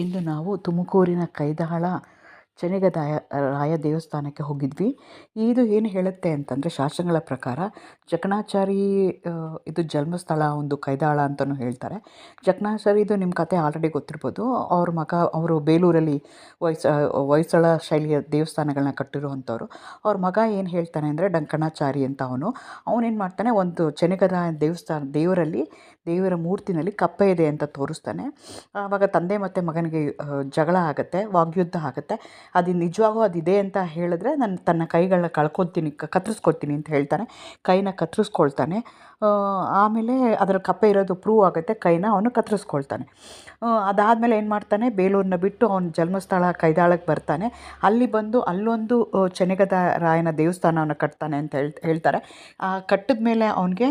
ಇಂದು ನಾವು ತುಮಕೂರಿನ ಕೈದಾಳ ಚೆನ್ನಗದಾಯ ರಾಯ ದೇವಸ್ಥಾನಕ್ಕೆ ಹೋಗಿದ್ವಿ. ಇದು ಏನು ಹೇಳುತ್ತೆ ಅಂತಂದರೆ, ಶಾಸನಗಳ ಪ್ರಕಾರ ಜಕಣಾಚಾರಿ ಇದು ಜನ್ಮಸ್ಥಳ ಒಂದು ಕೈದಾಳ ಅಂತಲೂ ಹೇಳ್ತಾರೆ. ಜಕಣಾಚಾರಿದು ನಿಮ್ಮ ಕತೆ ಆಲ್ರೆಡಿ ಗೊತ್ತಿರ್ಬೋದು. ಅವ್ರ ಮಗ ಅವರು ಬೇಲೂರಲ್ಲಿ ಹೊಯ್ಸಳ ಶೈಲಿಯ ದೇವಸ್ಥಾನಗಳನ್ನ ಕಟ್ಟಿರುವಂಥವ್ರು. ಅವ್ರ ಮಗ ಏನು ಹೇಳ್ತಾನೆ ಅಂದರೆ, ಡಂಕಣಾಚಾರಿ ಅಂತ ಅವನೇನು ಮಾಡ್ತಾನೆ, ಒಂದು ಚೆನ್ನಗದಾಯ ದೇವರಲ್ಲಿ ದೇವರ ಮೂರ್ತಿನಲ್ಲಿ ಕಪ್ಪೆ ಇದೆ ಅಂತ ತೋರಿಸ್ತಾನೆ. ಆವಾಗ ತಂದೆ ಮತ್ತು ಮಗನಿಗೆ ಜಗಳ ಆಗುತ್ತೆ, ವಾಗ್ಯುದ್ಧ ಆಗುತ್ತೆ. ಅದು ನಿಜವಾಗೂ ಅದಿದೆ ಅಂತ ಹೇಳಿದ್ರೆ ತನ್ನ ಕೈಗಳನ್ನ ಕತ್ತರಿಸ್ಕೊಳ್ತೀನಿ ಅಂತ ಹೇಳ್ತಾನೆ. ಕೈನ ಕತ್ತರಿಸ್ಕೊಳ್ತಾನೆ. ಆಮೇಲೆ ಅದರ ಕಪ್ಪೆ ಇರೋದು ಪ್ರೂವ್ ಆಗುತ್ತೆ, ಕೈನ ಅವನು ಕತ್ತರಿಸ್ಕೊಳ್ತಾನೆ. ಅದಾದಮೇಲೆ ಏನು ಮಾಡ್ತಾನೆ, ಬೇಲೂರನ್ನ ಬಿಟ್ಟು ಅವನ ಜನ್ಮಸ್ಥಳ ಕೈದಾಳಕ್ಕೆ ಬರ್ತಾನೆ. ಅಲ್ಲಿ ಬಂದು ಅಲ್ಲೊಂದು ಚೆನ್ನಗದ ರಾಯನ ದೇವಸ್ಥಾನವನ್ನು ಕಟ್ತಾನೆ ಅಂತ ಹೇಳ್ತಾರೆ. ಕಟ್ಟಿದ ಮೇಲೆ ಅವನಿಗೆ